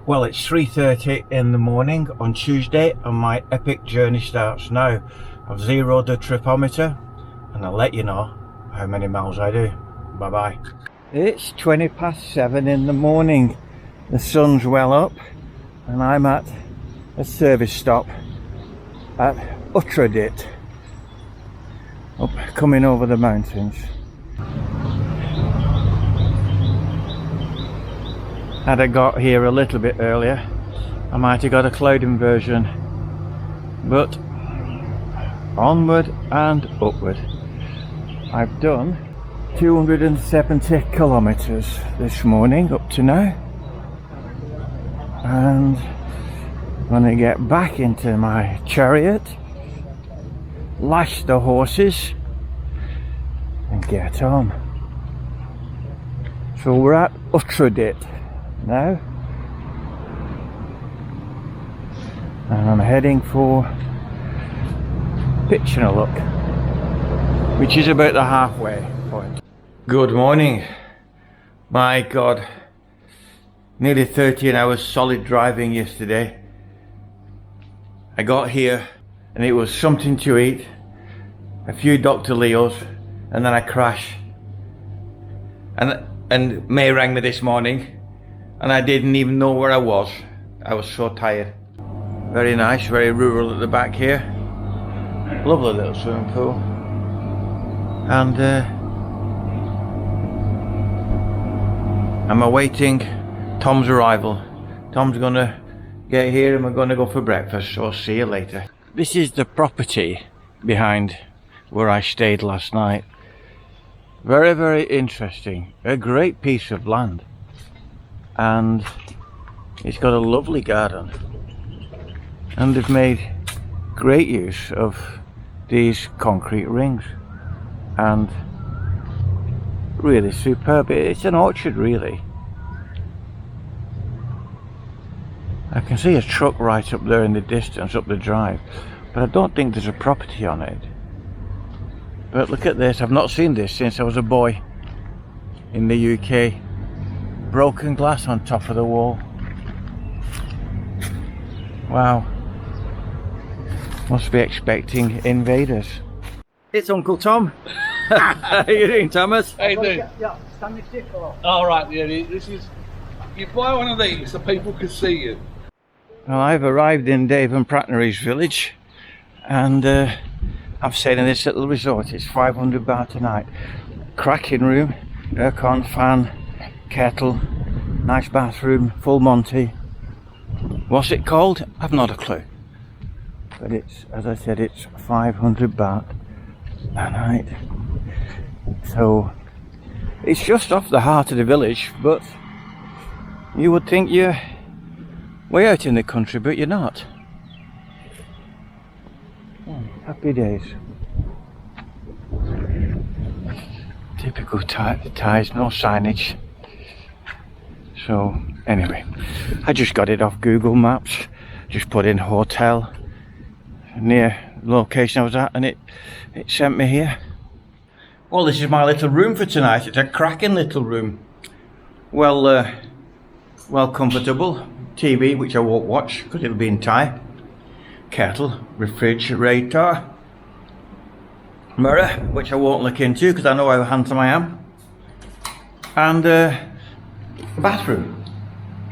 Well, it's 3:30 in the morning on Tuesday and my epic journey starts now. I've zeroed the tripometer and I'll let you know how many miles I do. Bye bye. It's 7:20 in the morning. The sun's well up and I'm at a service stop at Uttradit, up coming over the mountains. Had I got here a little bit earlier, I might have got a cloud inversion, but onward and upward. I've done 270 kilometers this morning up to now, and I'm gonna get back into my chariot, lash the horses and get on. So we're at Uttradit now, and I'm heading for Pitchinalook, which is about the halfway point. Good morning. My God, nearly 13 hours solid driving yesterday. I got here and it was something to eat, a few Dr. Leo's, and then I crashed. And May rang me this morning and I didn't even know where I was. I was so tired. Very nice, very rural at the back here. Lovely little swimming pool. And I'm awaiting Tom's arrival. Tom's gonna get here and we're gonna go for breakfast, so I'll see you later. This is the property behind where I stayed last night. Very, very interesting. A great piece of land. And it's got a lovely garden. And they've made great use of these concrete rings. And really superb. It's an orchard, really. I can see a truck right up there in the distance, up the drive, but I don't think there's a property on it. But look at this, I've not seen this since I was a boy in the UK. Broken glass on top of the wall. Wow. Must be expecting invaders. It's Uncle Tom. How you doing, Thomas? How you doing? Yeah, stand your stick off. Alright, yeah, this is, you buy one of these so people can see you. Well, I've arrived in Dave and Pratnery's village, and I've stayed in this little resort. It's 500 baht a night. Cracking room, aircon, fan, kettle, nice bathroom, full Monty. What's it called? I've not a clue. But it's, as I said, it's 500 baht a night. So it's just off the heart of the village, but you would think you're way out in the country, but you're not. Happy days. Typical ties, no signage. So anyway, I just got it off Google Maps. Just put in hotel near the location I was at, and it sent me here. Well, this is my little room for tonight. It's a cracking little room. Well comfortable. TV, which I won't watch because it'll be in Thai. Kettle, refrigerator, mirror, which I won't look into because I know how handsome I am, and bathroom.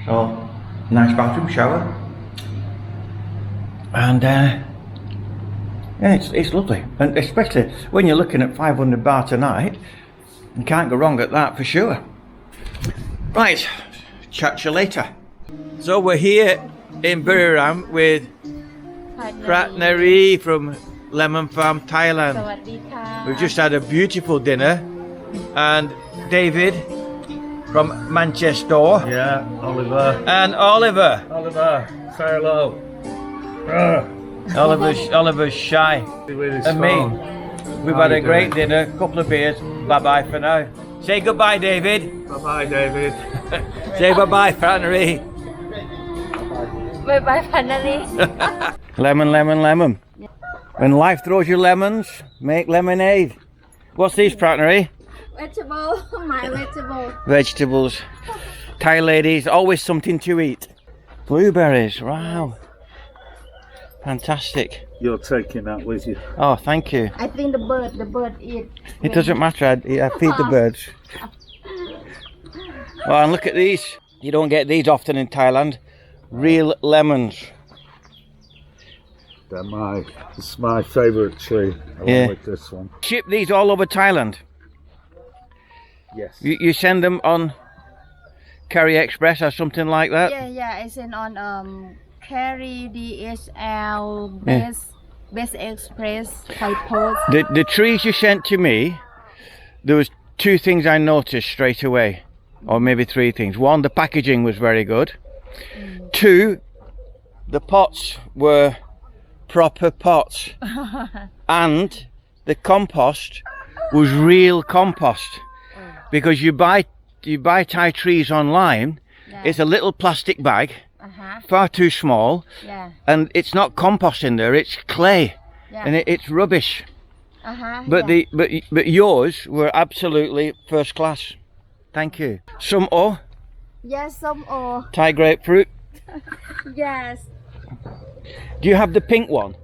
So nice bathroom, shower, and yeah, it's lovely, and especially when you're looking at 500 baht a night, you can't go wrong at that for sure. Right, chat to you later. So we're here in Buriram with Pratnery from Lemon Farm, Thailand. We've just had a beautiful dinner, and David from Manchester. Yeah, Oliver. And Oliver. Oliver, say hello. Oliver's shy. And me. We've had a great dinner, couple of beers. Bye bye for now. Say goodbye, David. Bye bye, David. Say bye bye, Pratnery. Bye bye, finally. Lemon, lemon, lemon. When life throws you lemons, make lemonade. What's these, Pratnery? Vegetable, my vegetable. Vegetables. Thai ladies, always something to eat. Blueberries, wow. Fantastic. You're taking that with you. Oh, thank you. I think the bird eat. It doesn't matter, I feed the birds. Oh, and look at these. You don't get these often in Thailand. Real lemons. It's my favourite tree. Along with this one. Ship these all over Thailand. Yes. You send them on Carrier Express or something like that? Yeah. I send on Carry DHL Best Express by post. The trees you sent to me, there was 2 things I noticed straight away, or maybe 3 things. 1, the packaging was very good. 2, the pots were proper pots, and the compost was real compost. Because you buy Thai trees online, it's a little plastic bag, far too small, and it's not compost in there, it's clay, and it's rubbish. But but yours were absolutely first class. Thank you. Some o, Yes, some or Thai grapefruit. yes. Do you have the pink one?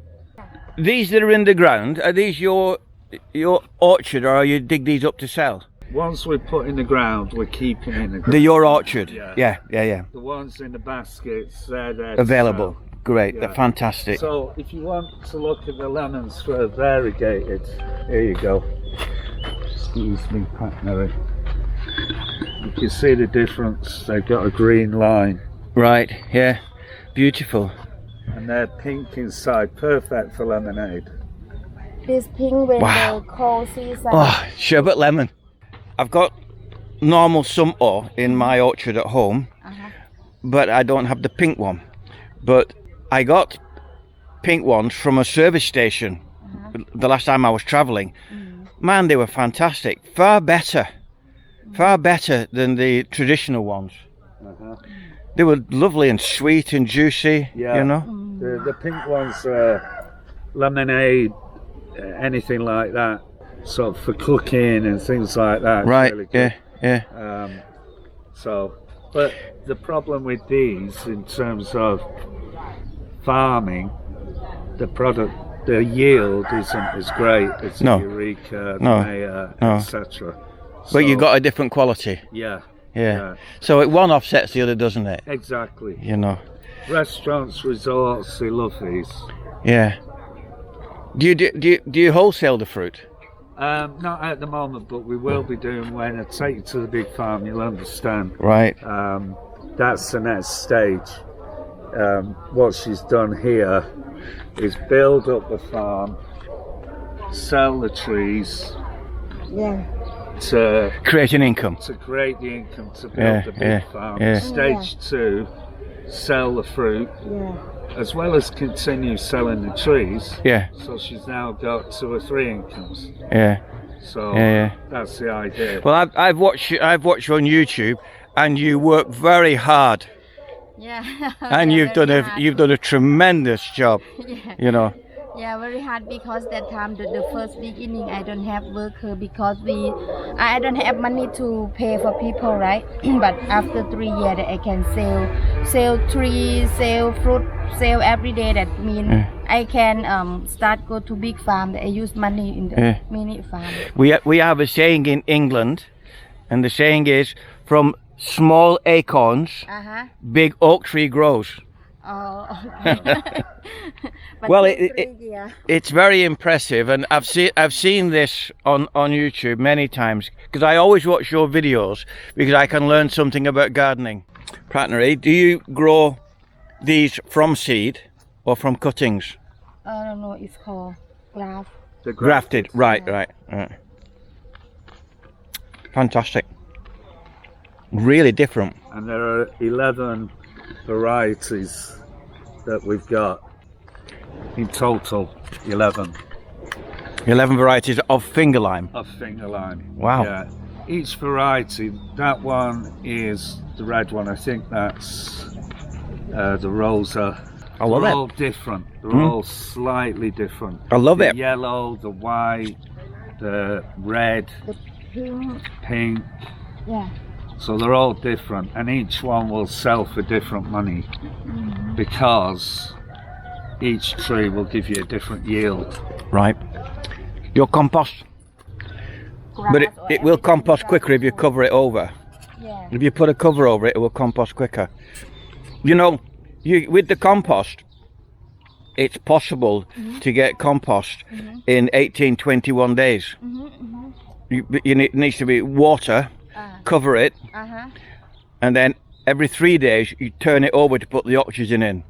These that are in the ground, are these your orchard, or are you dig these up to sell? Once we put in the ground, we're keeping in the ground. They're your orchard? Yeah. Yeah. The ones in the baskets, they're there. Available. Great, Yeah. they're fantastic. So if you want to look at the lemons for variegated, here you go. Excuse me, partner. You can see the difference. They've got a green line. Right, yeah. Beautiful. And they're pink inside, perfect for lemonade. This pink when Wow. the cold season. Oh, sherbet lemon. I've got normal sumpo in my orchard at home, but I don't have the pink one. But I got pink ones from a service station the last time I was travelling. Man, they were fantastic. Far better than the traditional ones. They were lovely and sweet and juicy, Yeah. you know. The pink ones are lemonade, anything like that, sort of for cooking and things like that. It's Right, really good. yeah. But the problem with these, in terms of farming, the yield isn't as great as No. the Eureka, the No. Maya, No. etc. But you got a different quality. Yeah, Yeah. So one offsets the other, doesn't it? exactly. You know. Restaurants, resorts, they love these. Yeah. Do you wholesale the fruit? Not at the moment, but we will be doing when I take you to the big farm. You'll understand. Right. That's the next stage. What she's done here is build up the farm, sell the trees Yeah. to Create an income. create the income to build the big farm. yeah. Stage 2, sell the fruit, Yeah. as well as continue selling the trees. Yeah. So she's now got 2 or 3 incomes. Yeah. So Yeah. that's the idea. Well, I've watched you on YouTube, and you work very hard, Yeah. and Yeah, you've done a tremendous job. Yeah. You know. Yeah, very hard because that time the first beginning I don't have worker because I don't have money to pay for people, right? But after 3 years I can sell trees, sell fruit, sell every day. That means I can start go to big farm. I use money in the mini farm. We have a saying in England, and the saying is, from small acorns, big oak tree grows. Oh, okay. But Well, yeah. it's very impressive, and I've seen this on YouTube many times, because I always watch your videos because I can learn something about gardening. Pratnery, do you grow these from seed or from cuttings? I don't know. It's called graft. The Grafted, right. Fantastic. Really different. And there are 11 varieties that we've got. In total, 11 varieties of finger lime. of finger lime. Wow. Yeah. Each variety, that one is the red one. I think that's the Rosa. I love They're it. all different. They're all slightly different. I love The it. yellow, the white, the red, Pink. pink. Yeah. So they're all different, and each one will sell for different money because each tree will give you a different yield. Right. Your compost, but it will compost quicker if you cover it over. Yeah. If you put a cover over it, it will compost quicker. You know, with the compost, it's possible to get compost in 18, 21 days. It needs to be water, cover it, and then every 3 days you turn it over to put the oxygen in,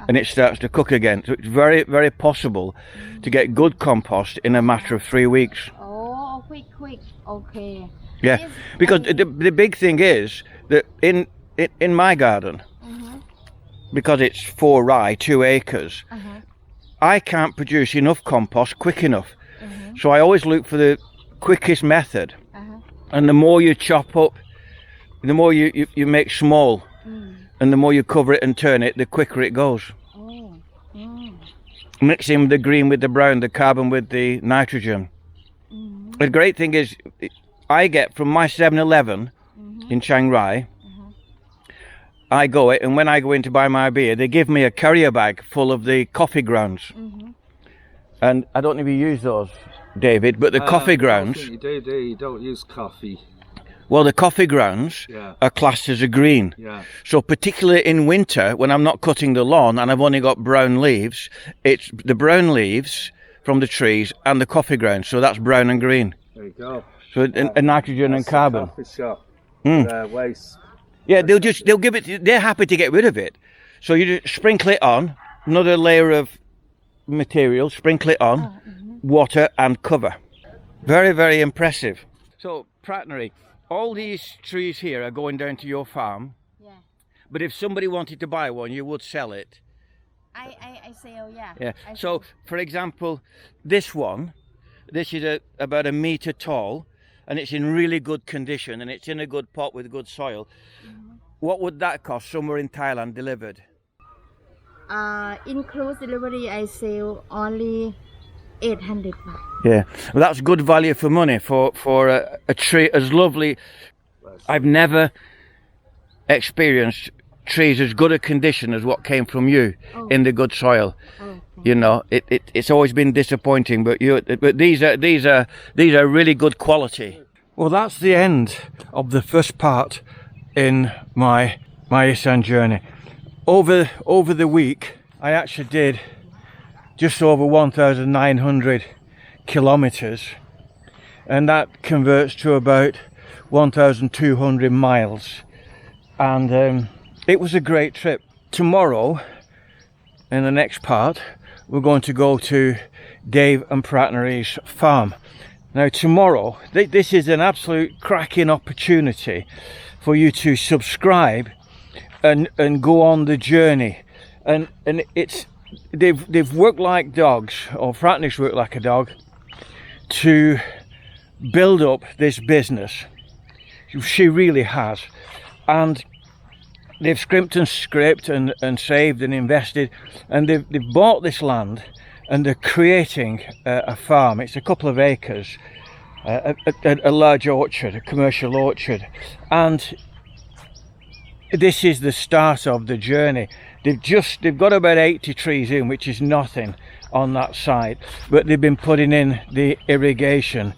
and it starts to cook again. So it's very, very possible to get good compost in a matter of 3 weeks. Oh, quick. Okay. Yeah, because the big thing is that in my garden, because it's 4 rye, 2 acres, I can't produce enough compost quick enough. So I always look for the quickest method. And the more you chop up, the more you make small, and the more you cover it and turn it, the quicker it goes. Mixing the green with the brown, the carbon with the nitrogen. The great thing is, I get from my 7-Eleven in Chiang Rai, I go it, and when I go in to buy my beer, they give me a carrier bag full of the coffee grounds. And I don't know if you use those, David, but the coffee grounds... You do, you don't use coffee. Well, the coffee grounds are classed as a green. So particularly in winter, when I'm not cutting the lawn and I've only got brown leaves, it's the brown leaves from the trees and the coffee grounds. So that's brown and green. There you go. So a nitrogen and carbon. Coffee shop. Waste. Yeah, they'll give it. They're happy to get rid of it. So you just sprinkle it on, another layer of material, sprinkle it on, water and cover. Very, very impressive. So Pratnery, all these trees here are going down to your farm. Yeah. But if somebody wanted to buy one, you would sell it. I sell, yeah. Yeah. So, for example, this is about 1 meter tall, and it's in really good condition, and it's in a good pot with good soil. What would that cost somewhere in Thailand delivered? Include delivery, I sell only 800 baht. Yeah, well, that's good value for money for a tree as lovely. I've never experienced trees as good a condition as what came from you in the good soil. You know, it's always been disappointing, but these are really good quality. Well, that's the end of the first part in my Isan journey. Over the week, I actually did just over 1,900 kilometers, and that converts to about 1,200 miles. And it was a great trip. Tomorrow, in the next part, we're going to go to Dave and Pratnery's farm. Now tomorrow, this is an absolute cracking opportunity for you to subscribe and go on the journey. And it's they've worked like dogs, or Pratnery's worked like a dog, to build up this business. She really has. And they've scrimped and scraped and saved and invested, and they've bought this land, and they're creating a farm. It's a couple of acres, a large orchard, a commercial orchard, and this is the start of the journey. They've got about 80 trees in, which is nothing on that site, but they've been putting in the irrigation.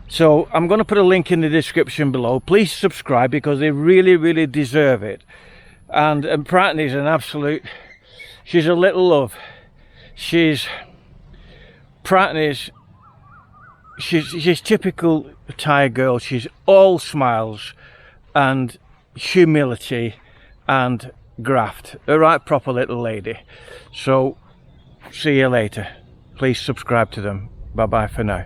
So I'm going to put a link in the description below. Please subscribe, because they really, really deserve it. And Pratnery's an absolute, she's a little love. She's typical Thai girl. She's all smiles and humility and graft. A right proper little lady. So see you later. Please subscribe to them. Bye bye for now.